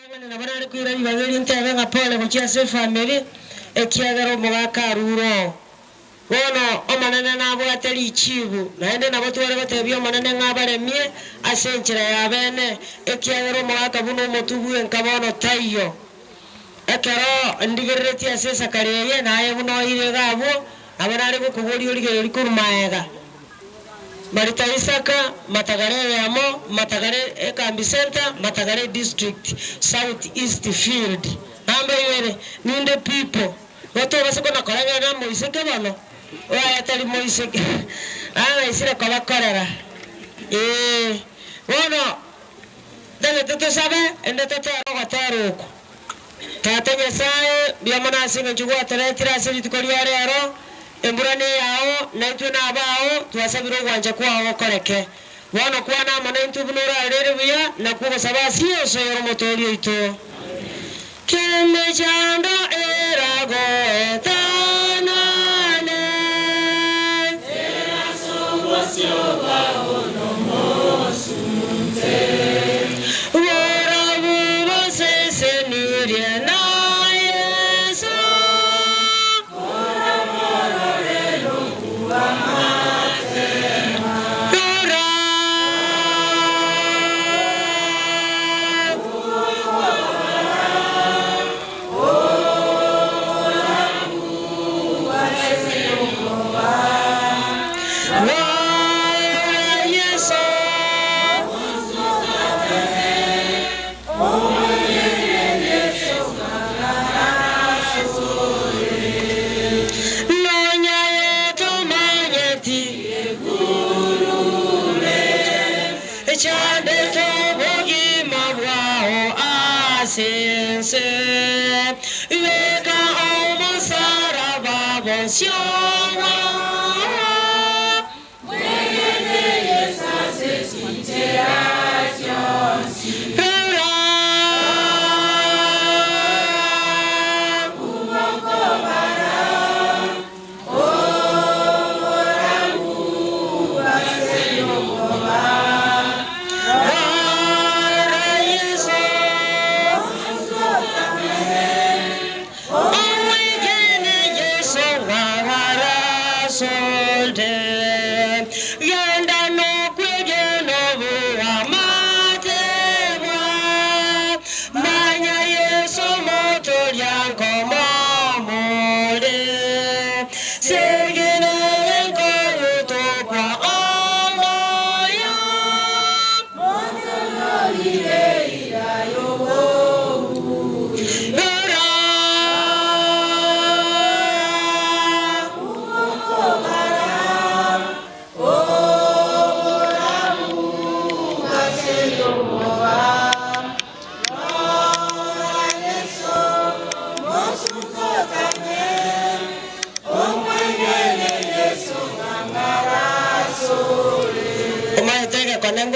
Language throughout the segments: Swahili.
na bana kwira ibageri ntebe ngapole kuchia se family ekiagero mugaka ruro bono omanene nabo ateli chibu naende nabo tware batebio manene ngabaremie asenchira ya bene ekiagero mugaka buno motubu enkabono tayo ekero ndigereti asesa kareye naye buno ire gabo abanari bukuburi urige rikurumaega Marita Isaka, Matagare Yamo, Matagare Ekambi Center, Matagare District, South East Field. Number yere, ninde people. Watu wasiko na koranga na moiseke bano. Oya tali moiseke. Isira kwa korera. Wono. Dale tuto sabe, ende tuto aroga taruko. Tatanya sae, biamana singa chugua tira asiri tukoriare aro. Emburane yao naitwe nabao twasabiro gwanja kwaho koreke bono kwana manentu bunura rerebuya nakugo sabasiyo soyoro motori ito keme chando erago etanane era songosyo baono mosunte wora bubo seseniria na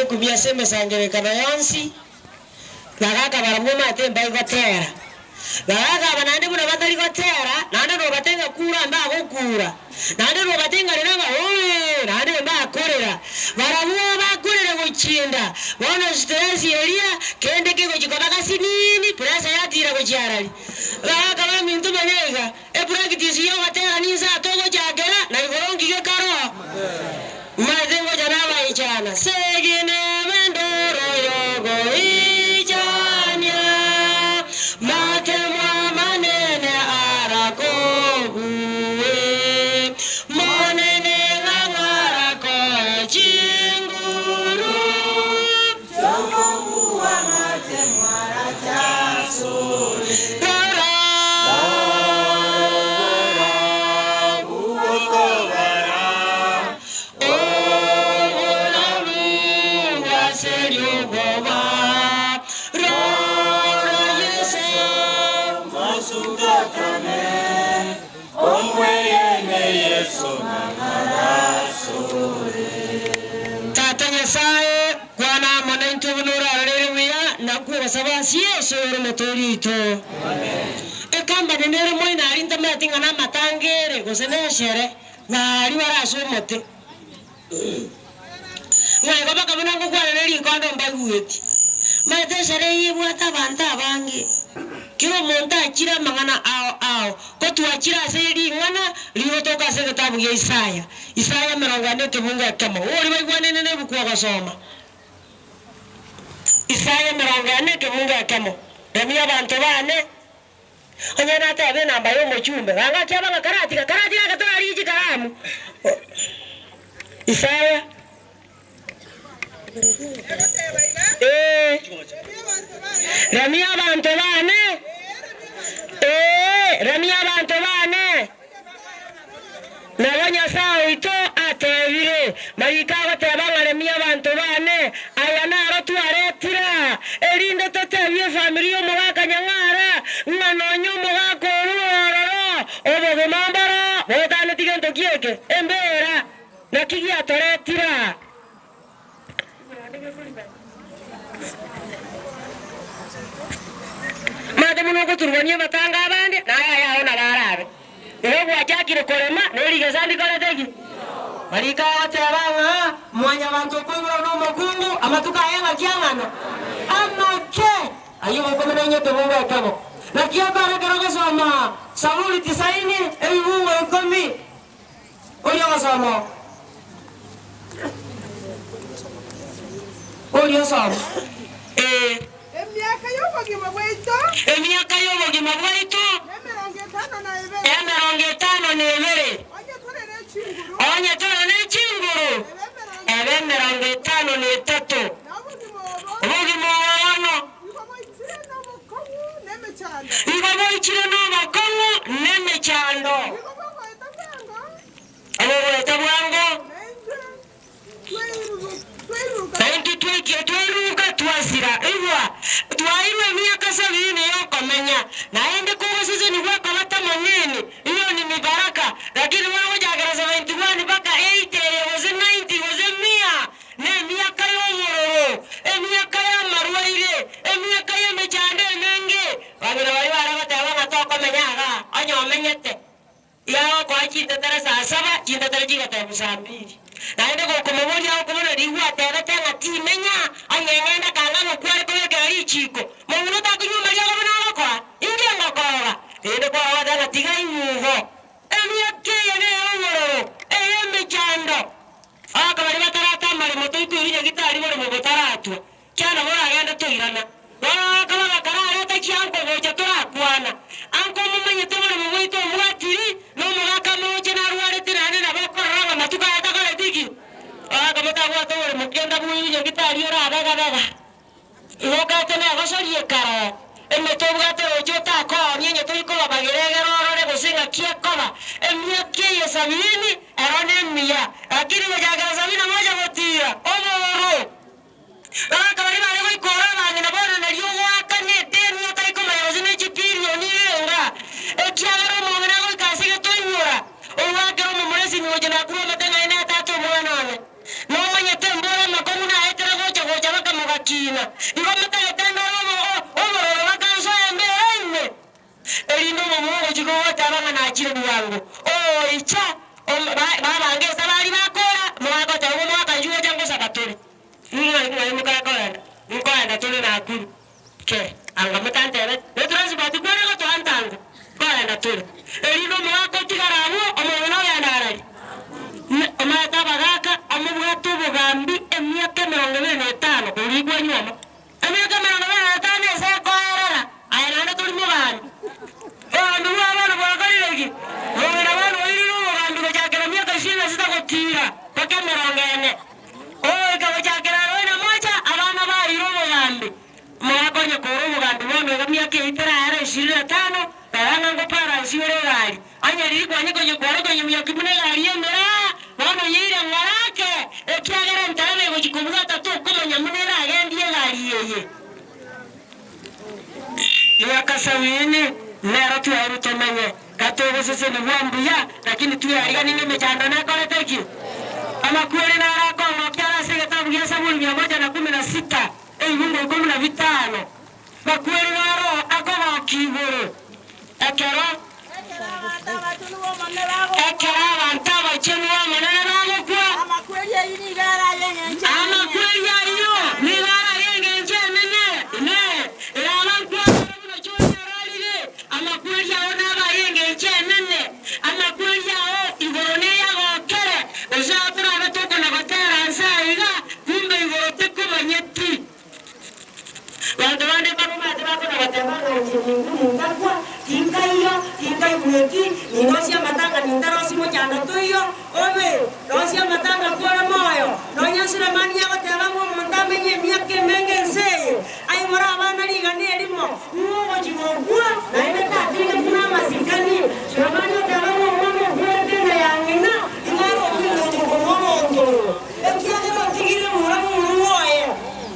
kubia seme sangere kana yonsi lagaka baramuma atemba igotera lagaka banande buna batari gotera nande no batenga kura nda gukura nande no batenga renanga oye nande mba korera baramuwa bakorera guchinda bona stress elia kende kiko chikotaka sinini presa yatira kuchiarali lagaka ba mintu banyega e practice yo batera niza togo jagera na igorongi ke karo madengo janaba ichana segine mendoro yogo ichanya matemwa manene arakobuwe monene ngangarako chinguru jomuwa matemwa rachasuri Tatanya sae kwana monentu bunura rerebuya nakuwa sabasi yeso yoro motori ito ekamba nenere moina arinta metinga na matangere goseneshere ngari baraso mote ngwe baba kabuna ngukwana neri kondo mbagueti mate shere yibwata banta bangi kiro monta akira mangana ao ko tuachira seri ngana liyotoka se kitabu ya Isaya 40 kibunga kama ori baigwane nene bukwa gasoma Isaya 40 kibunga kama ndami abantu bane onyana tabe namba yo mochumbe ganga kyaba karati katara riji karamu Isaya Ramia abantu bane Ramia abantu bane Nabanya sao ito atebire marika batebanga Ramia abantu bane ayana rotu aretira erinde totebye familia mugaka nyangara nganonyo mugaka ororo obo mambara botane tigento kieke embera nakigi atoretira Made muno kuturwania batanga abande naya yaho nabarabe ero gwachakire korema neriga sandi koletegi marika atebanga mwanya bantu kubura no mukungu amatuka yanga kyangano amake ayo bakomena nyote mungu akabo na kiabara karoga soma Sauli 90 ebungu 10 oyo soma oyo soma Emiaka y'obugima bwaitu emirongo 52 onye tore n'ekinguru ebe 53 obugima wano ibaboikire n'omukono n'emikyando abo bweta bwango tweruka twasira iwa twairwe miaka 70 yokomenya naende kuwasize ni wako bata manene iyo ni mibaraka lakini wewe jagarasa 21 mpaka 80 was 90 was 100 ne miaka y'omuroro miaka ya marwaire miaka ya mechande nenge bagira bari barabata batokomenyaga onyo omenyete yaho kwa kinta tarasa 7 kinta tarajiga tabusambiri naende gokomobori aho kumona riwa tebete ngatimenya anyengenda kangano kwari kubekera ichiko muno takunyuma lyago munabakwa ingenga koga ende kwa wadana tiga inyugo emyake yene yomoro eyemechando aka bari batarata mari moto ikwiye gitari bore mu botaratwa cyana bora agenda toirana aka bakarara takiyanko goja torakwana anko mumenye tobore mu bwito mwatiri no mugaka moje na ruare tirane na bakoranga matuka yatakale tiki aka mutawa tobore mugenda buyiye gitari ora daga iwoka tene agosoriye karo emetobwate ojo tako nyenye toiko babagerege rorore gusinga kiekoba emyake yesabini erone mia lakini wajagaza mina moja gotira omoro aka bari bari goikora bangina bora na ryo wakane teni otaiko mayozine chipirio nirenga ekiagara mongena goikasige tonyora owagero mumuresi nyoje na kuwa matenga ina tatu mwanane no manya tembora makomu na etera gocha baka mugakina igomata etenda omoro bakanso emberene erindo mumungu chigo watabanga na chire bwangu icha baba ngesa bali bakora mwako tawo mwaka juo jango sabaturi mukanda tole na akuru ke anga mutantebe netrazi bati kwere ko tantanga kwenda tole erindo mwako tigarawo omwana yandarari omata bagaka amubwato bugambi emyaka 25 urigwa nyoma emyaka 25 ese koerera ayana tuli mugandi ndu abana bwakalireki ngona bana iriru bugambi ko cyakera myaka 26 gotira paka 40 ikawa cyakera rona moja abana ba iro bugambi mwakonye koro bugambi bondo myaka 25 baranga ngo para siwere gari anya rikwa nyikonye koro konye myaka 10 gari yemera bano yire ngarake ekyagera ntare go kikubuza tatu komanya munera agendie gari yeye myaka 70 nero tu arutomanye katogo sese ni wambuya lakini tu ya ninge mechanda na kole teki ama kweli na rako mkiala sige tabu ya Samueli 116 Mungu 15 kwa kweli na roho akoma kiburu akero bantaba chenu wa manana bango kwa ama kweli ya ini gara yenye ama kweli ya iyo ni gara yenye nje ne ila bango kwa kuna choni rali nindakwa tinga imweki nindosia matanga nindarosi mojanda toyo obe dosia matanga kwa moyo nonya Sulemani yagoteba mu mondamenye myake menge nseye ai mora abana ligani elimo ngo jigogwa na ine tatine kuna masikani Sulemani yagoteba mu mwana kwete na yangina ingaro ngo ngomondo ekiagero tigire muramu muoye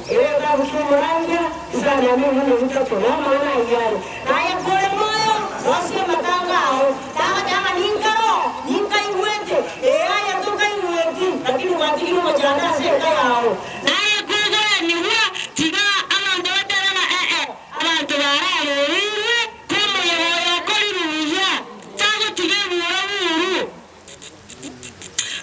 era bushomoranga sana mimi mtoto na maana yale naye pole moyo dosia matanga ao tanga ninka iwete aya toka iwete lakini watigiro mojanda seka yao naye kugo ni wa tiga abantu batarana abantu bararerwe komo yoyo koliruya tago tige buraburu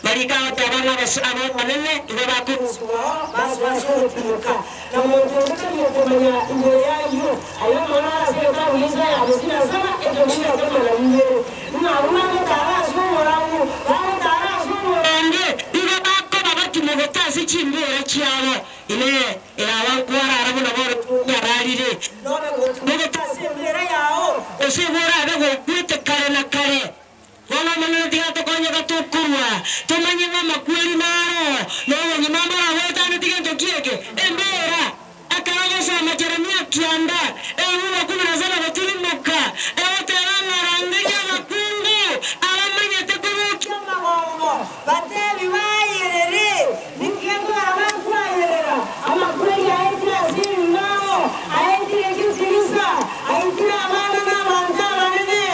barika tabana basabo manene ibabakurusuwa baswaso timuka na muntu ukamenya ingoro yayo ayo manara seka wiza ya busina sana ejo mira kama na yero na una tarasu moramu tarasu morande ibabako babati mugotasi chimbera cyabo ile irabankwara arabona boro yararire none mugotasi imbere yawo usibura bego kwite kare na kare wana manene tigato konye gatukurwa tumanye mama kweli naro no nyuma mara weta ntigato kieke embera akaraga sama Jeremia kianda ewa kuna zala batilimuka ewa ranganya makungu alamanya tekurukia magongo batebi bayerere nikiendo abakwa yerera ama kweli aitira siri nao aitira kiutilisa aitira abana na bandala nene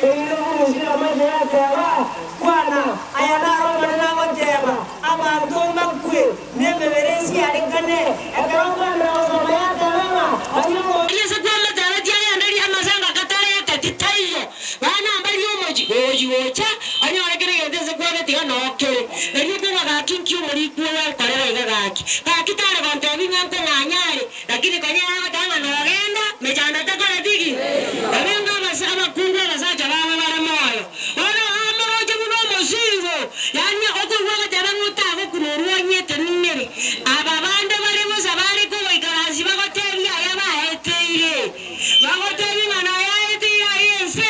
eyo muzira majera tawa kwana ayana roma na wotema abantu makwe nebeberesi alikane akaronga na osomaya tawa ayo yese kwa mataraji andali amasanga katare tatitayo bana ambali oji ocha anyo arekere yendeze kwa betiga nokere niko bagakinki muri kuwa korera igagaki kakitare bantu abinyanko nganyare lakini kanya abatanga nogenda mejanda takora tigi abenga basaba kunga basaja baba bara moyo ora amoroje muno musingo yani okuwa tabangu tago kuruwa nyete nimere ababande bari musabari ko ikarazi bagotebya yabaheteire bagotebi ngana yaheteira yense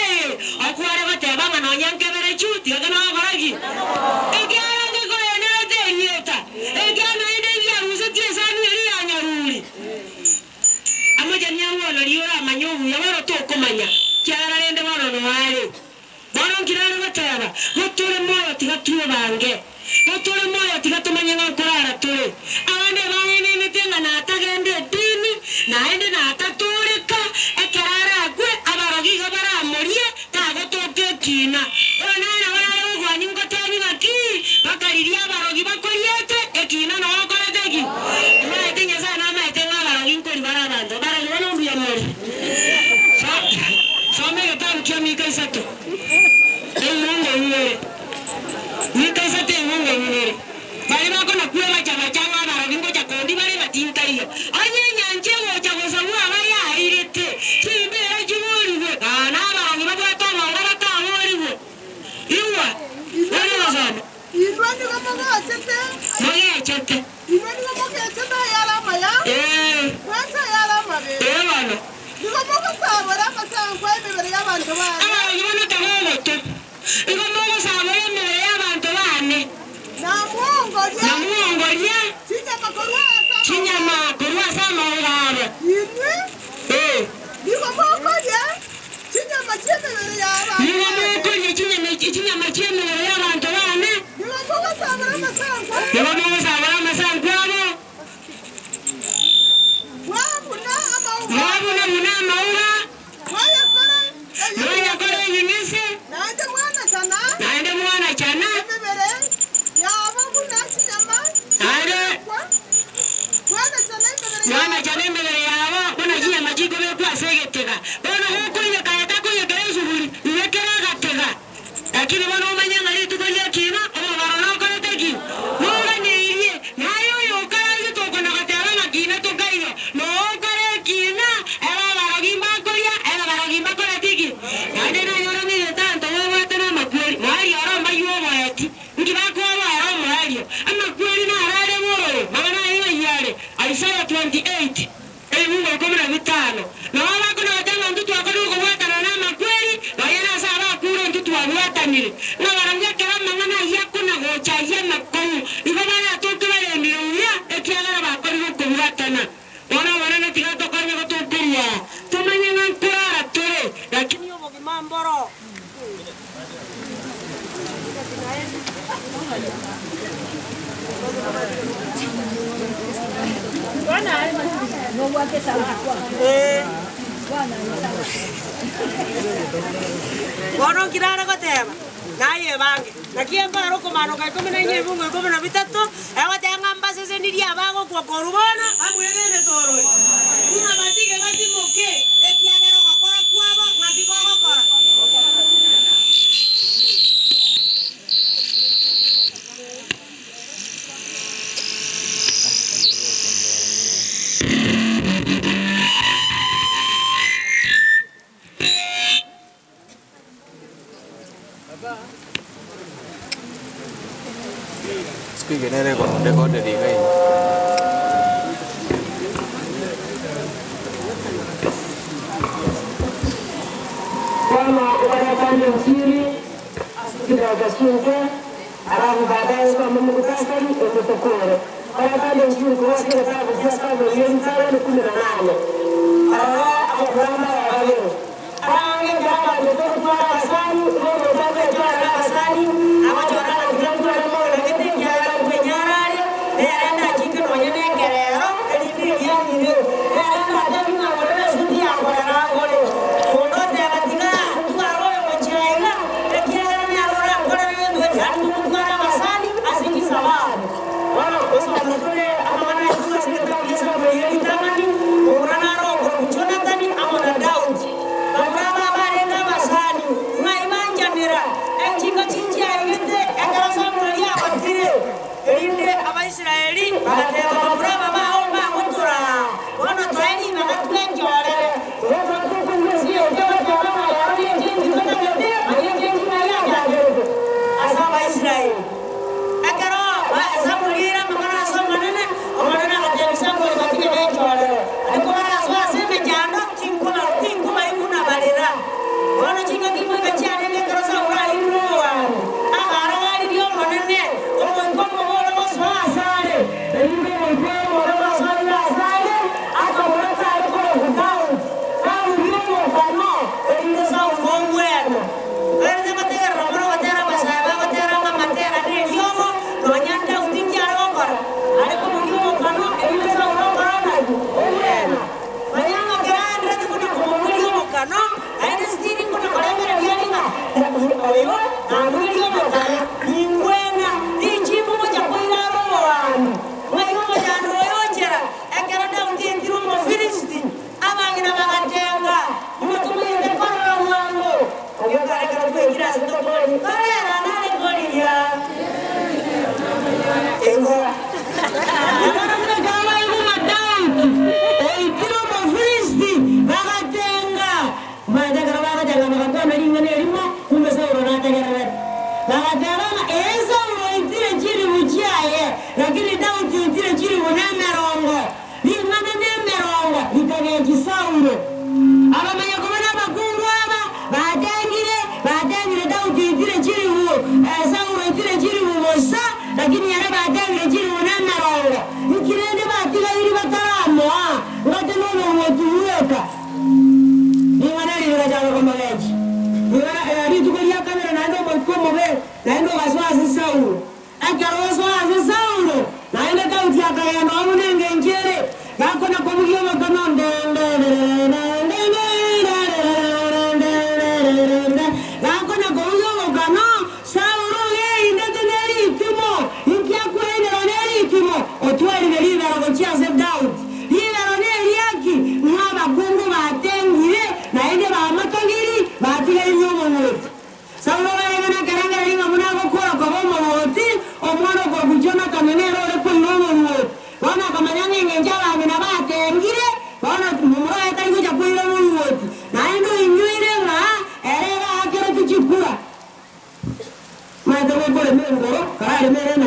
akware bateba ngana nyankebere chuti agana baragi egara ngiko yenete nyeta egana ide yaruze tiesanu yari yanyaruri amaje nyango na liora amanyobu yabaro tokomanya cyara rende bano nware bano kirare bataba mutore moyo tigatuwe bange mutore moyo tigatumanye ngakorara tore abande bangene nitenga na atagende dini naende na atatoreka ekarara kwe abarogi baramurie tago tokekina onana barare ugwanyi ngotebi baki bakariria abarogi bakoriete ekina no bakoreteki maite nyasana maite ngabarogi nkori barabanzo barale bano mbuya muri some gataru kya mika isato emungo ngere mika isato emungo ngere bari bako nakuwa chama changa abarogi ngo chakondi bari batinta iyo anye nyanje ngo chagosabu abaya irete chimbera jimuriwe kana abarogi babwato ngara kamuriwe iwa bari bazana irwani kama chete moya chete irwani kama chete yala maya kwasa yala mabe bano niko moko sabara masangwa ibere yabantu bane abana tagomo to niko moko sabara ibere yabantu bane namuongorya chinyama korwa sama ngabo ini niko moko ya chinyama chemere yabantu niko moko ya chinyama chemere yabantu bane niko moko sabara masangwa Wabuna muna maura Waya kore yinisi Naende mwana chana Mwana chana mbele yawo Wana jia majiko kwa segetega Wana huku nye kayatako nye kere suburi Uwekera gatega Lakini wana umanyanga li tukolia kina Oma warona kore teki Mwana niirie Nayo yokara zi toko na gatega na kina toka iyo No kore kina Ewa barogi makoria Ewa barogi makora tiki Nande na yoro mire tanto Wawata na makweli Mwari yoro mayuwa mwayati Nkibako wa yoro mwari Ama kweli na harare mworo Magana hiyo yale Isaiah 28 Mungu akomera vitano Na wala kuna watanga mtutu Bono kirara goteba. Naye bange. Nakiemba roko mano kai komena nye bungo komena bitatu. Ewa tenga mbase seniri abago kwa korubona. Amwegene toro. Una matige gati moke. Ekiagero gakora kwabo ngatiko gakora. Speaking in record the delay. Kama wanafanya usiri kila kasunge alafu baadaye kama mkutasari umetokore wanafanya usiri kwa kila sababu kwa sababu yeye mtaani 18 akapanda wale aange kama mtoto kwa asali ndio mtoto kwa asali amachora kila mtu anaona kitu kiara kunyarale nenda chikino nyengerero ndio yani ndio nenda ndani na wale sisi hapo na wale Israeli, lakini Daudi utile chiri unemerongo limana nemerongo litageki Saulo abamanya kubona abakungu aba batengire Daudi utile chiri uo Saulo utile chiri uosa lakini yale batengire chiri unemerongo ikirende batiga iri bataramo ngate nono wotuweka limana lira jalo komageji limana litukolia kamera naendo mkomo be naendo baswazi Saulo akaroso Saulo naenda Daudi akayamba amunenge njere yakona komugyo makanonde yakona komugyo makano Saulo ye indete neritimo ikia kwenda neritimo otwali nelibera gochia se Daudi libera neliaki mwaba kungu batengire naende bamakangiri batiga inyomo muti Saulo yana karanga linga munago kwa bomo muti omwana kwa kujona kanenero le kwa inyomo muti wana kamanyanga ngenjala ngina batengire wana mumura yatari kuja kuira muti naendo inywire nga erera akero kuchikura madawe bole mengoro kare merena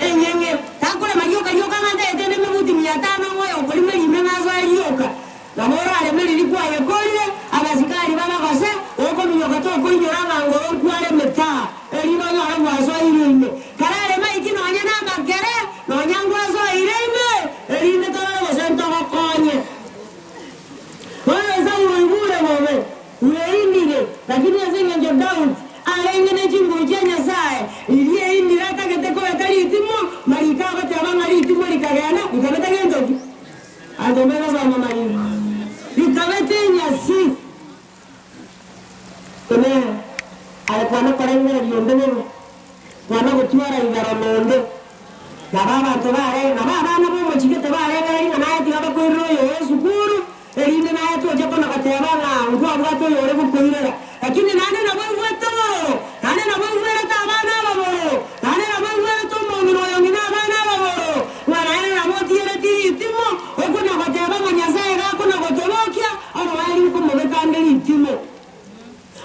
enyenge takole mayoka yoka ngande etene muti 500 moyo kolime limengazo aliyoka na mora ale meli likuwa yekolile abazikali baba kose oko minyoka to kunyora ngoro kwale meta elino nyara mwazo irime karale maiki nonya namba kere nonya ngwazo irime elinde tole bosento bakonye wale zangu ngule mwe uleindile lakini azenga ndio Daudi alengene chingo chenya sae iliye indira taketeko etalitimo malika bate abanga litimo likagana ikabeta gendo ando mera za mama alikuwa anakorera yondene wana gutwara igaromonde na baba tobare na baba na bo mujigete bare bari na naye tiga ko ro yo sukuru erinde naye to japo na kateba na ngo abwato yore bukoirera lakini nane na bo weto nane na bo weto abana babo nane na bo weto mongo yongina abana babo nane na bo tiere timo okuna kateba manyasaye ga kuna gotolokia aro bari ko mobekande itimo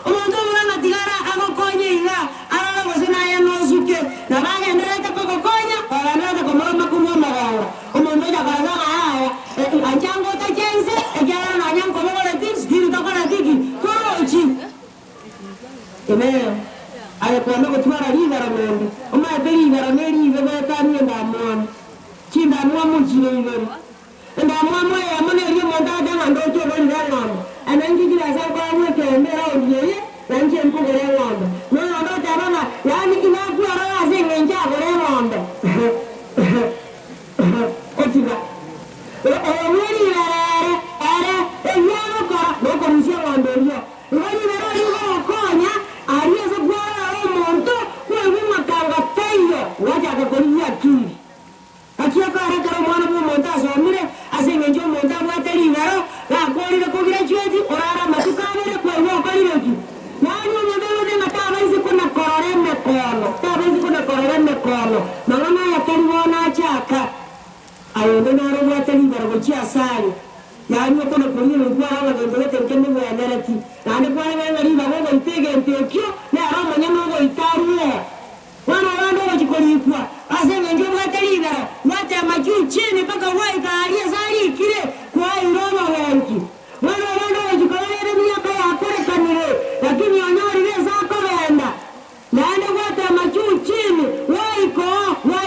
omuntu mwana tigara agokonye ina arara gosena ya nozuke na bagendera takokonya barana ko mama kumo magawa omuntu ya karaga haya anjango ta jense egara na nyanko bole tins diri tokona tiki korochi emeo ale kwanda gutwara rigara mende oma beri rigara meri bebe tani ndamwana chinda mwamu chirengere ndamwamu ya mone ri monda danga ndoto boli danga anangigira sasa mweke mbera odiye nanje nkugere ngombe no ndo tarana yani inaku arara zengenja gore ngombe otiga wori rare are eyano ka no komisia ngombe yo wori rare yo konya ariyo zo gwara ro monto wewe makanga tayo waja ka konya kiri akia ka ara karo mwana mu monta so mire asengenjo monta bwateli ngaro la kori ko gira chwezi orara matukane ko yo kali roki nani modelo de mataba hizi kuna kororeme kono taba hizi kuna kororeme kono mama ya kariwana chaka ayende na ro bwateli ngaro gochia sari yani kuna kulini kwa hawa ndio tenkende mu ya narati nani kwa ngari ba go itege ntekyo na ro manyama go itaruo wana wando wajikolikuwa asenge ndio bwateli ngaro wate majuu chini paka wai kaalia sari kile kwa iroma wengi wana wando wajikolere miaka ya kore kanire lakini onyori weza kwenda naende wate majuu chini wai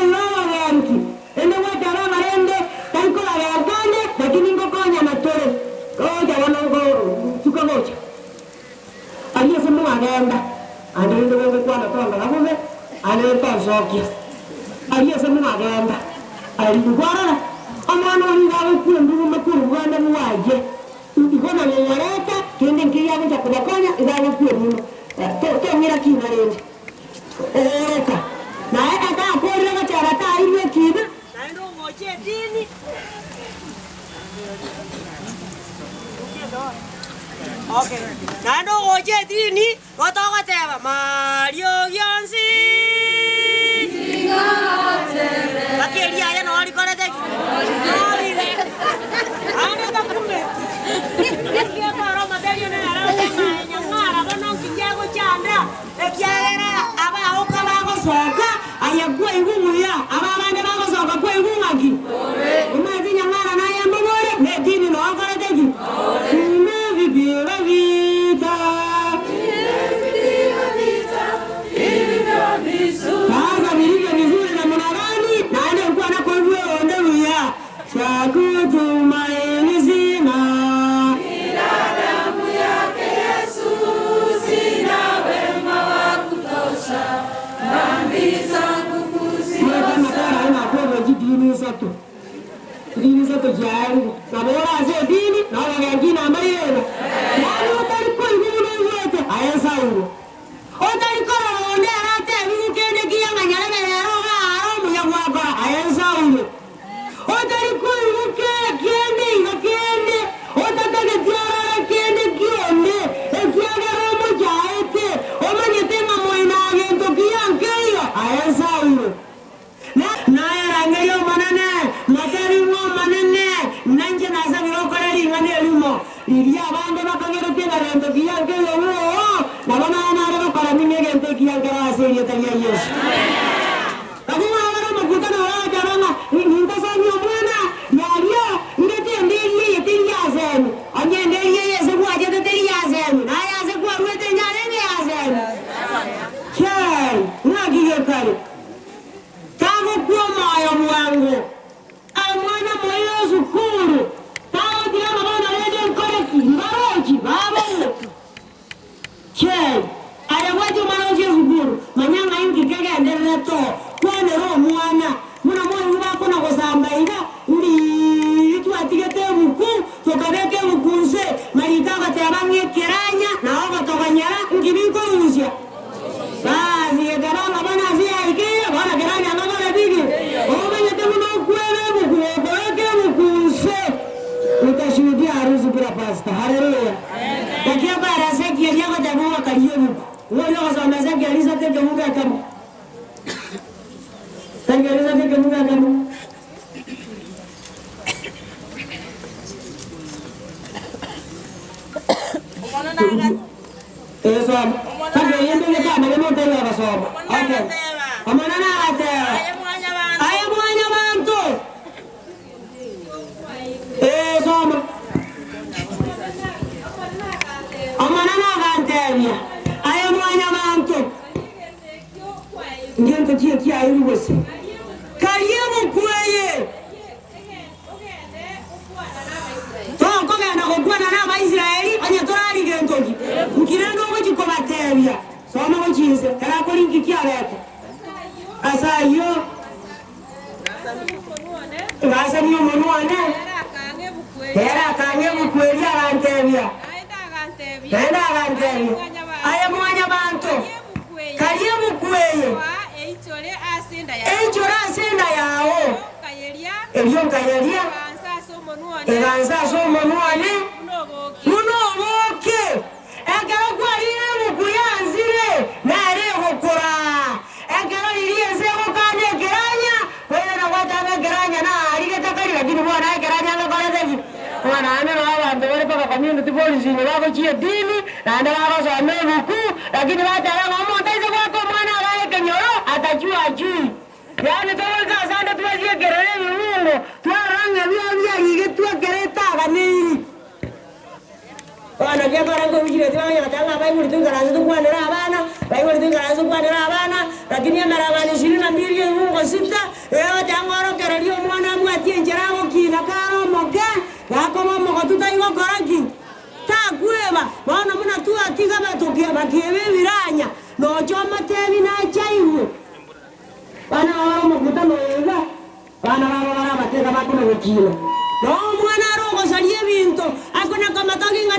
iroma wengi ende wate rama rende taiko la gane lakini ngokonya matore koja wana ngo tukagocha aliyesema agenda ndio wewe kwa na tonga ngome anaenda zokia aliyesema agenda alikuwa amana wali kundu makuru bwana muwaje ikona nyaraka kende ngiya kuja kubakonya ndani kundu to mira kinarende eka na aka akore gacharata ile kina naendo ngoche dini okay naendo ngoche dini gotoka teba Mario Gyansi Bakeli aya no alikore teki ane takume kia karo materio ne ara nyangara bono kijago chanda ekiagera aba okaba go soka aya gwe nguya aba bande bago soka gwe ngumagi umazi nyangara na ya mbore ne dini no akore teki me vivira vita kaza vilivyo vizuri na mwanadamu naende kuwa na kwa hivyo ondeluya chakutumaini zina ila damu yake Yesu sina wema wa kutosha dhambi zangu kuzioza mwana ina kwa dini zote jari sabora ze dini na wale wengine amayena wale watalikuwa ngumu wote ayasauru otalikora onde arate bikende kiyanga nyarebe roga aromu ya gwakora ayasauru otalikuwa kende otatake tiara kende kionde ekiaga romo jaete omanyete mamoina agento kiyankeyo ayasauru na yarangeyo manane matarimo manane nanje nasa birokora ringane limo iria bande bakagero tena rendo kiyankeyo na bana na bakora mimege gento kiyankera aserio tanya Yesu kakuma abana makutana wala jaranga nintasanyo mwana yario ngete ndiye yetinja zenu anye ndiye yese kwa jete ndiye zenu na yase kwa ruete nyane ndiye zenu chai ngagige kare kama kwa moyo mwangu amwana moyo sukuru tawo dia mabana lede koreki maroji baba chai aya waje maroji sukuru manyanga ingi kege endelea to kwane roho mwana muna moyo wako na kusambaida ndi itu atigete buku tokabeke bukunse marita katabanye kiranya na wako tokanyara ngibiko uzya Ngoja wasomeza Kiingereza teke muga kama. Kiingereza teke muga kama. Eso. Sasa yende ni kama ni moto ya basoma. Okay. Amana na ate. Aya mwanya bantu. Eso. Amana na gantenya. Aya mwanya bantu. Ngento kia ayi wose. Karibu kweye. Kugwana na Israeli anyatorari gentoki ukirendo ngo chikobateria soma ngo chinse kara kolinki kiareka asayo ngasa niyo monuane era kange bukweli arantebia enda arantebia aya mwanya bantu kariye bukweye eichore asenda yao eliyo kayeria eganza somo nuane munoboke egero kwarire bukuyanzire nare gukura egero iriyense gukane geranya kwera watanga geranya na arige takari lakini bwana geranya ngakolete bwana ane na abantu bari paka community policy ni bako chie dini na ndio bako some buku lakini batala ngamo taize kwako mwana wae kenyoro atajua ajui yani toka sana tuwazie gerere mungu twaranga bya lige twakereta ganiri bana bya barango bijire twanya batanga Bible tungaraza tukwanira abana Bible tungaraza tukwanira abana lakini amarabani 22 mungu sita eyo tangoro kererio mwana mwatie njerago kina karo moke yakoma moko tutaigo koraki takweba bana muna tu atiga batokia bakiebe biranya no choma tebi na chaihu bana wao mkutano yega bana baba bateka bakuna wekilo no mwana rogo salie binto akona kama tokinga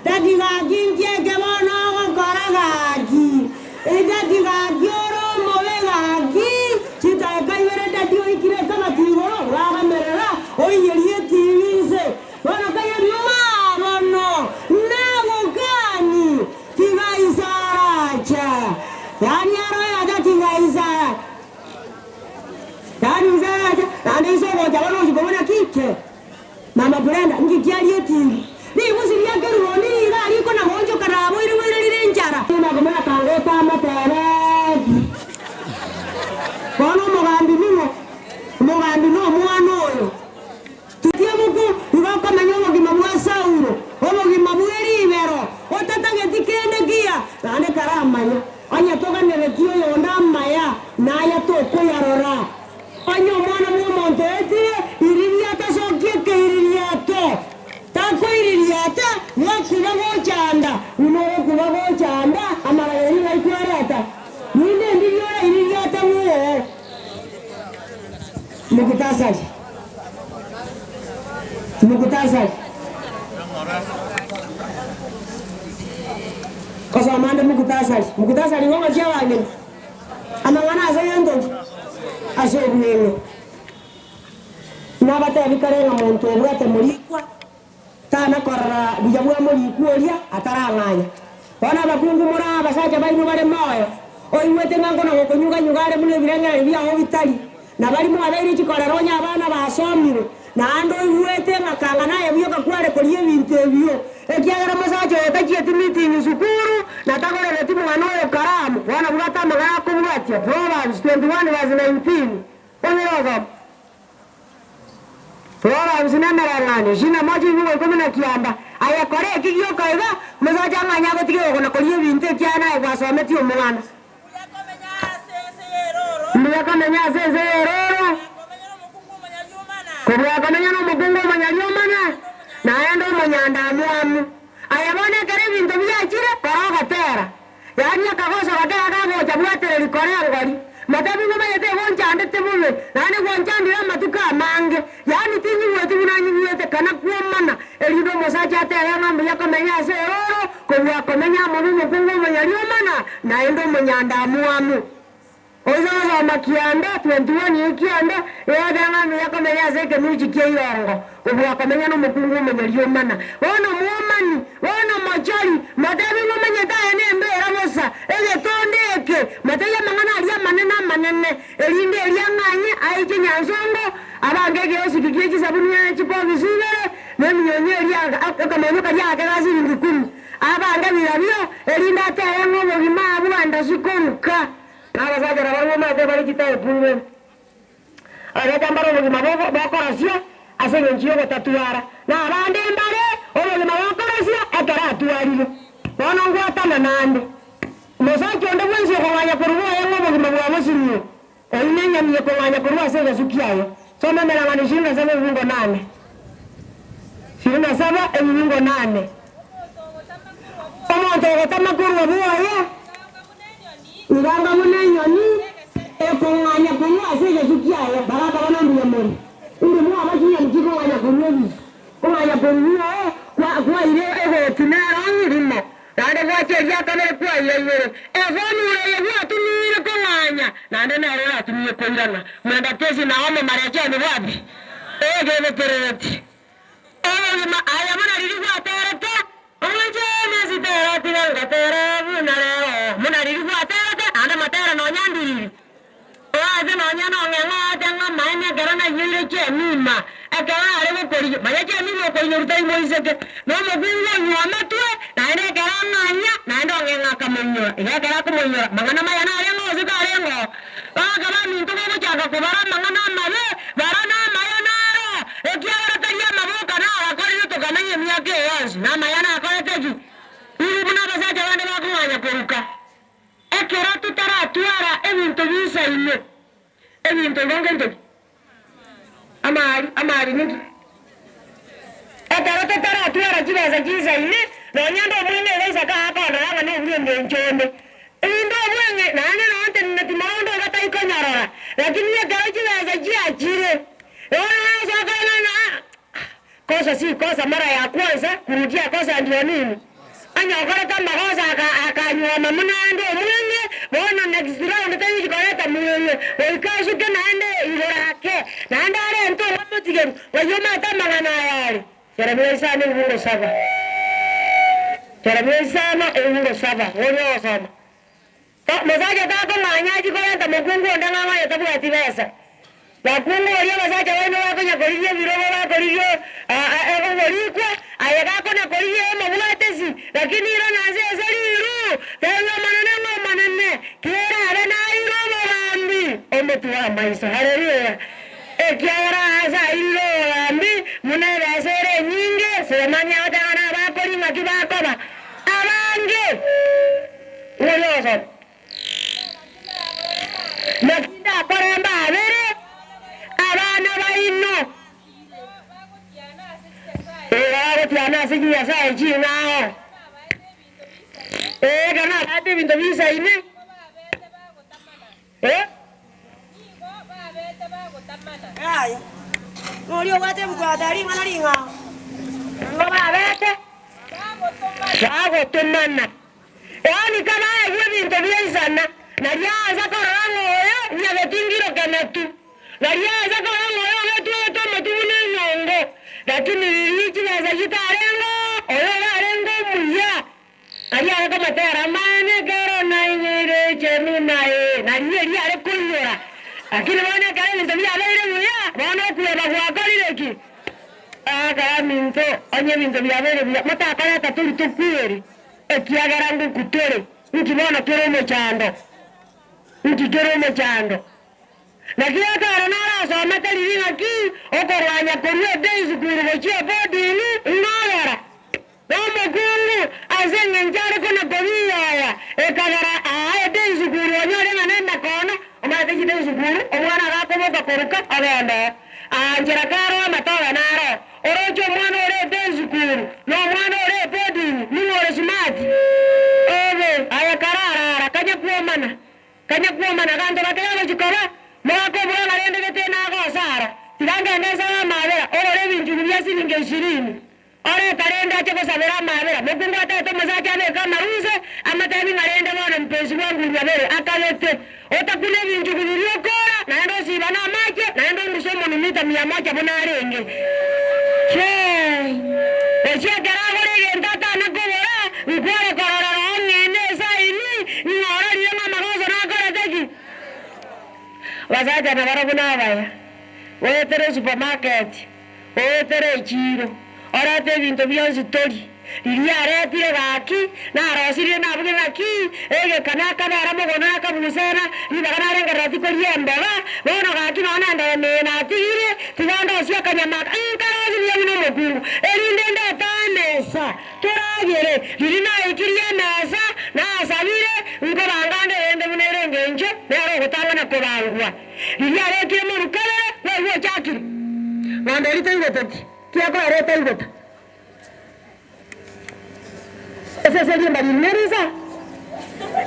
dadi ga kinje ke bono gokora gaki dadi ga gioro mobe gaki chita kaibere dadi oikire kama tigoro raga merera oyerie tivinse bana kaya mama bono nago gani tiga isaracha yani aro ya tiga isaracha yani isaracha nani sogo jabano jibona kike mama Brenda ngikialie tivi ni musiri yake ruoni ila aliko na honjo karabo ile ile njara na gomera kangeta matere kono mugambi no mwana oyo tutie buku ibako manyomo gimabwa sauro obo gimabweri ibero otatange tikende kia ane karamanya anya toka neretio yonda maya naya toko yarora anyo mwana mu montete iriria tasokie ke iriria to tako iriria ta wakuba gochanda uno kuba gochanda amara yeri laikwarata ninde ndiyo iriria ta mu mukutasaji kosa amanda mukutasaji ngoma chawane amangana azayendo asebwene nabata bikarenga muntu obwate mulikwa tana korra bijabwa mulikuoria ataranganya bana bakungu mura basacha baino bare moyo oiwete ngango na gokonyuga nyugare mune birengere byaho bitali na bali mu abaire chikorero nya abana basomire na ando iwete ngakanga naye byoka kware kolie bintu ebyo ekiagara masacho etachieti meeting sukuru na tagore timu nganoyo karamu bana bwata magara kubwacha Proverbs 21:19 oneroga Proverbs namerangani shina moja hivi kwa na kiamba aya kore kigyo kaiga masacha nganya gotige gona kolie bintu kyana ibwasometi omwana Mwakamenya sese eroro Kumwakamenya no mukungu manyaliomana naenda manyanda mwamu ayabone kare bintu byakire paraga tera yani akagosa gatera kago chabwatere likore ngori matabi ngoma yete gonchande tebume nani gonchandira matuka mange yani tinyi wetu binanyi wete kana kuomana elido mosacha atera ngambi yakamenya sese eroro kumwakamenya mukungu manyaliomana naenda manyanda mwamu Oza makianda 21 ikianda yadanga myaka meyaze ke mujikie yongo ubwa kamenya no mukungu manyaliomana wono muomani wono machari madabi ngomenya tondeke mataya mangana alia manene elinde elianganye aije nyansongo abangege yosi kigeji sabuni ya chipovi sivere neminyonye elia akamanyoka lia kagasi ngikumi abanga birabyo elinda ataya ngobo gimabu banda sikoruka n'abazagera barimo mate bari kitaye pulwe abagambara mu maboko bakorasya asenye ngiyo batatuara na abande mbare obugima bakorasya akaratuarire bono ngwatana nande Mosaki onda bwenzi kwanya kuruwa yango bugima bwa musinyo oinenya miye kwanya kuruwa sega sukiyayo soma mera manishinga sema bingo 8 7 bingo 8 omonto gotama kuruwa buya nganga munenyoni ekwanya kuruwa sega sukiyayo baraka bana mbuya muri uri mu abakinya mukiko kwanya kuruwa kwanya kuruwa kwa ile ego tunara ngirimo nande kwache yakabere kwa yeyere evonu yewa tunire kwanya nande naro tunire kwirana mwenda tezi na ome mareje ni wapi ege vetereti ma aya muna riri kwa terete onje nezi terete nga terevu na leo muna riri kwa terete ande matera no nyandiri oade no nyano ngenga tanga maine garana yire che mima akara ale ko kori maye mima ko nyurtai moiseke no mogungo nyamatwe nande garana nya nande ngenga kamunyo ya gara kumunyo mangana mayana yango zikarengo bagaba mintu ko chaka ko bara mangana male barana mayana ekiara taria maboka na akori to kananye myake yazi na mayana akora teji uri buna basaje bande bakumanya kuruka ekera tutara tuara ebintu bisa ine ebintu ngento amari niki ekera tutara tuara jibaza jiza ine na nyando mwene leza ka hapa na ne uri nchonde indo mwene na ne no ante nati maondo gata ikonyarara lakini ekera jibaza jiachire kosa si kosa mara ya kwanza kurudia kosa ndio nini anya okora kama kosa akanywa mamuna ndo mwenye bona next round tayi koleta mwenye wikashi kana ande irake na ndare nto wamutige wayoma tamangana yale Jeremia sana uungo saba wonyo sana mazaje kako manyaji koleta mugungu ndanga ya tabu atibesa bakungu waliyo basaje wano wakonya koliye birogo bakoliyo egoborikwa ayagako na koliye mabulatesi lakini ira naze zaliru tenga manene kera abe na iro mogambi ometuwa maisa haleluya ekiara asa iro gambi munere asere nyinge semanya otana bakoli makibakoba abange woyoso nakinda koremba abere abana baino tiana siji ya sai chi nao kana bade bintu bisa ine aya ngolio wate mkwatari ngana ringa ngoma bete sago tumana yani kama hiyo bintu bisa na riaza korango yo ya betingiro kanatu nariaza korango yo wetu matune nyongo lakini hichi baza jitarengo oyo barengo muya ariya kama tera mane kero na nyere chenu nae nariye ari kunyora lakini bana kale ndio abere muya bana kuba kwakolireki aga minto onye minto byabere bya mata kala taturi tukweri ekiagara ngo kutere ukibona kero mo chando ukikero mo chando lakini akara nara so matari ringa okorwanya koriyo days kurugochia bodini ngara nomo kungu azenye njare kona kobiya ekagara days kurugonyo renga nenda kona omate ji days kuru omwana gakomoka koruka agenda anjira karo matoga naro orojo mwana ore days kuru no mwana ore bodini ningore smart aya karara kanya kuomana kanto bakaya jikora mwako bwana rende tena agosara tiranga ndeza mabera ore bintu bya silinge 20 ore karenda cyo kusabera mabera mukungu atato mazaje ane kama ruze amatabi ngarende mwana mpenzi wangu nyabere akalete otakule bintu biliokora naendo sibana mache naendo ngusomo ni mita 100 bona arenge che eche karagore yenda tana kobora ngore korora ngene saini bazaja na barabuna baya wetere supermarket wetere chiro orate bintu byose tori iriya retire gaki na arosire na buge gaki ege kana kana aramugona akabusera nibagana renga rati kori embaga bono gaki nona ndene na tire tiganda sia kanyama nkarazi byo mukungu erinde ndatamesa turagere ririna ikiriye nasa na sabire ngo bangande ende munerenge nje nero gutangana ko bangwa iriya retire mu rukare wewe cyakiri ngande ritayigotati kiyako retayigota ese se limba linerisa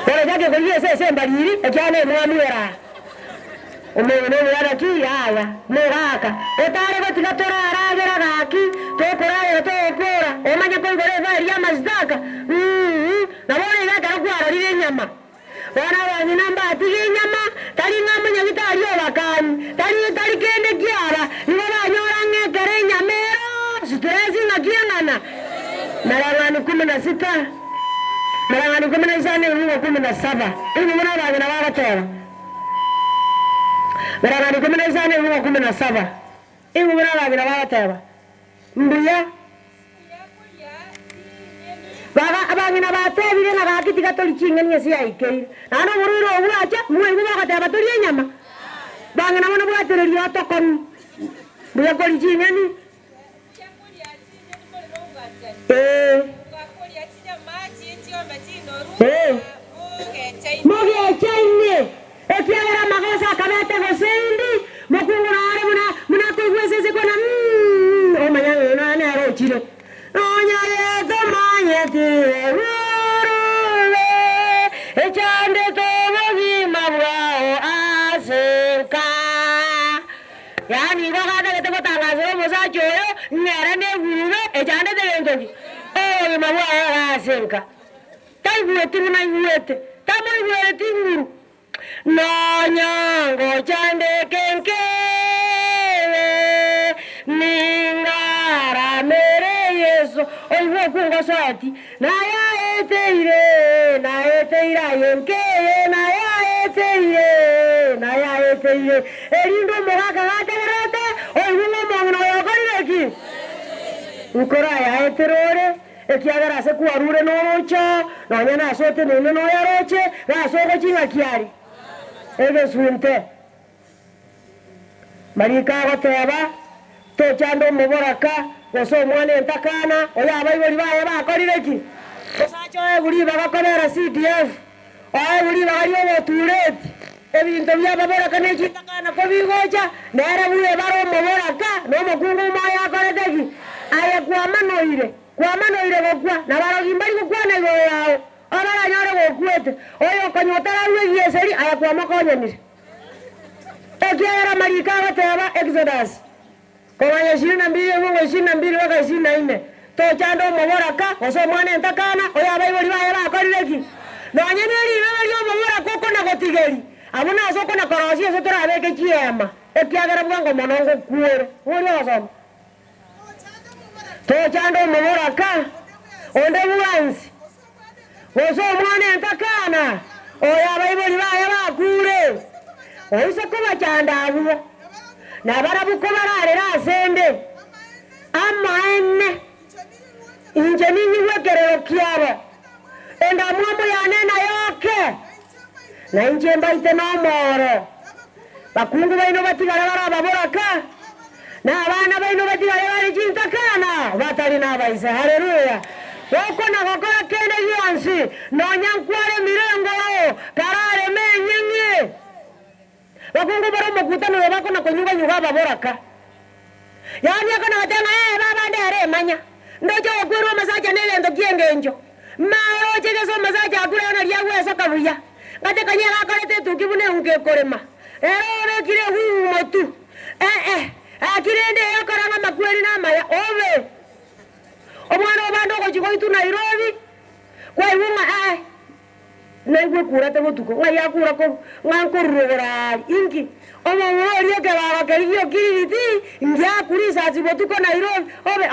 wala jake ko yese se mbaliri akyane mwamuera umene yara ki yaya muraka etare ko tigatora aragera gaki tokorayo tokora omanya ko gore bari amazdaka nabone ngaka kwara rire nyama wana wanyi namba atige nyama tali ngamanya gitariyo bakani tali kende kyara niba nyora ngekere nyamero stress ngakiangana Marangani 16 Marangani 15 Mungu 17 Mungu mwana bagina bagatera Marangani 15 Mungu 17 Mungu mwana bagina bagatera Mbuya Baga abangina batebire na bakiti gatoli kinganye sia ikeire Nano bururo obwacha mwe bagatera batoli nyama Bangina mwana bwatere lyoto kon Mbuya koli kinganye Moge chaine ekiagera magosa kabete gosendi mokungurare muna kwegwesese kona omanya nane arochire onya yeto manyete rurule echande tobogi mabwao asenka yani bagada gete gotangazo mosachoyo ngerane gurube echande tegentoki mabwao asenka taibuete munaibuete tamaibuete tinguru Nonyango chande kenke Ningara mere yeso Oiwe kungo sati Na ya eteire yenke Na ya eteire Erindo mogaka gata garate Oiwe ngomongno yokoreki Ukora ya eterore Ekiagara se kuarure nocha Nonyana asote nene no yaroche Gasoko chinga kiari Ege sunte Marika goteba Tochando muboraka Goso mwane entakana Oya abaibori bae bakorireki Gosacho eguri bagakorera CDF Oya eguri bagariyo botureti Ebinto bya baboraka nechitakana kobigocha Nere buye baro muboraka No mukungu maya koreteki Aya kuamanoire gokwa Na baro gimbari gokwa na igo yao Obara nyore gokwete Oyo konyotara uwe yeseri aya kuamakonyenire Ekiagera marika goteba Exodus Komanya 22 Mungu 22 waka 24 Tochando muboraka Goso mwane entakana Oya abaibori bae bakorireki Nonyene liyo muboraka Koko na gotigeri Abuna asoko na korosi Eso tora abeke chiema Ekiagera bwango monongo kuere Uri osoma Tochando muboraka Onde buwansi Goso mwane entakana Oya abaibori bae bakure Oise kuba chandabuwa Nabarabuko bararera asende Amaene Inje ninyi wekerero kiaba Enda muambo yanena yoke Na inje mbaite no moro Bakungu baino batigara barababoraka Na abana baino batigara bari chintakana Batari nabaisa haleluya Woko na gokora kende yuansi Nonyankware mirengo lao Karare menyenye Bakungu baro mokutano yabako na konyuga nyuga baboraka Yani yakona watenga baba ndere manya Ndojo okuru masaja nele ndo kiengenjo Maro chegeso masaja akure na liagwe sakabuya Ngate kanyela akorete tukibune ungekorema Ero kire humo tu Akirende yakoranga makweli na maya ove Omwana obando kochikoitu Nairobi Kwa iwunga Naiwe kura te botuko ngaya kura ko ngankorugora inki omo ngori ke baba keriyo kiriti ngya kuri sazi botuko Nairobi obe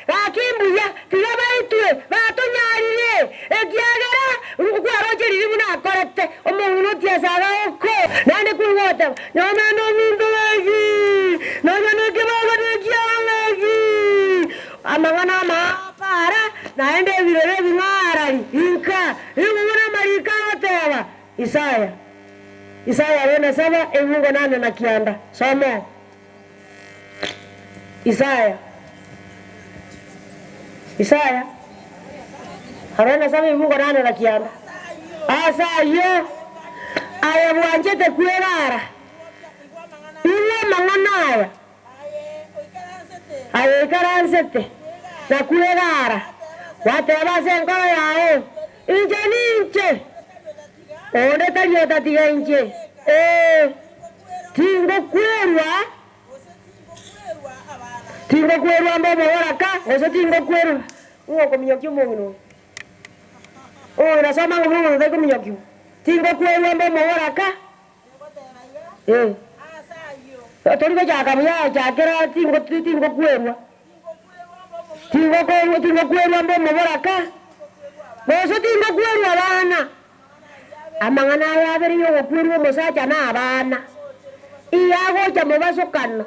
akimbuya tigabaitwe batonyarire ekiagera ukwaro chiri buna korete omo uno tiasaga oko nande kuwo mama para naende virere vingarari inka inguna marika watewa Isaya wena saba emungo nane na kianda somo Isaya harana saba emungo nane na kianda asayo aya bwanjete kwegara ile manganaya aye karansete na kwegara wateba senkoro yao inje ninche onde taliyo tatiga inche tingo kwerwa mbo moraka oso tingo kwerwa uko minyoki mungino nasoma ngumu ndeko minyoki tingo kwerwa mbo moraka Torigo jaka muya jakera tingo kwerwa tingo kwerwa mbo moraka oso tingo kwerwa bana amangana yabere yo kwerwa musacha na abana iyago cha mubasokana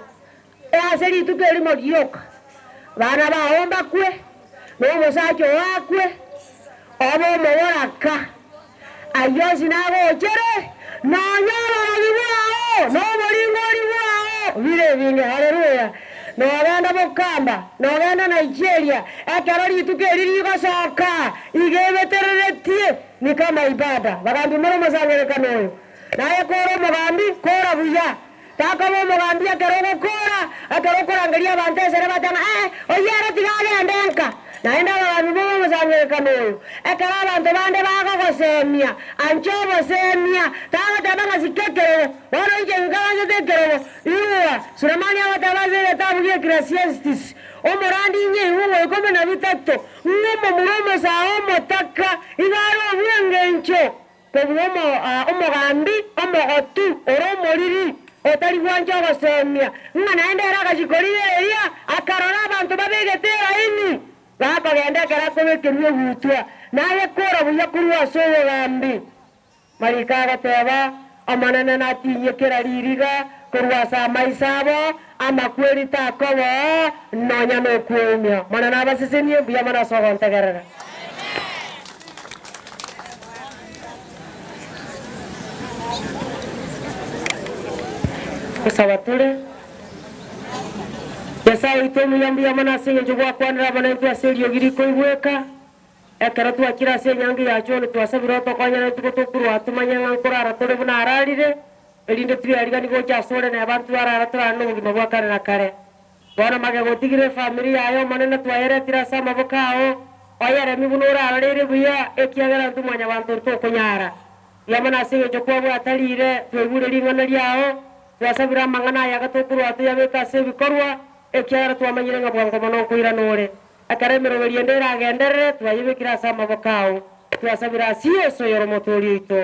aseri tukeli modioka bana baomba kwe no musacho wakwe obo moraka ayozi nabo chere no nyoro liwao no moringori wao vile vile haleluya no agenda bokamba no agenda Nigeria akarori tukeli ligosoka igebetereretie ni kama ibada bagambi moro mazangere kanoyo naye koro mugambi kora buya takabo mugambi akarokora angalia bantesere batana oyara tigale andenka naenda bagambi moro mazangere kanoyo akara bantu bande bago gosemia anchobo semia tabanga sikekere bano nje nganje tekere iwa Sulemani abatabaze tabuye Ecclesiastes omorandi nye uwo ikome na bitatu ngomo muromo za omotaka igaro bwengencho pebumo omogambi omogotu oromoriri otari bwanje gosemia ngana endera gajikorire eria akarora abantu babegetera ini bakagenda karakobekerwe gutwa naye kora buya kurwa soyo gambi marika gateba amanana natinye keraririga kurwasa maisabo amakweri takobo nonya no kwenya manana basisenie buya mana sogo ntegerera kusabatule yesa itemu yambuya mana singe jogwa kwanira bana ntwa serio giriko ibweka ekara tu akira se nyangi yacho twasabira to kwanya tukotokuru atumanya nkurara tole buna ararire elinde twi ariga nigo cyasore na abantu arara turano ngima bwakare na kare bona mage gotigire family yayo manene twayere tirasa mabokao oyere mibunura ararire buya ekiagera ntumanya abantu to kunyara yamana singe jokwa bwatarire twegure lingana lyao twasabira mangana ya gatokuru atuyabeka se bikorwa ekiagera twamanyire ngabwango mono kuira nore akaremero beliendera agenderere twayibikira sama bokao twasabira siyo soyoro motorito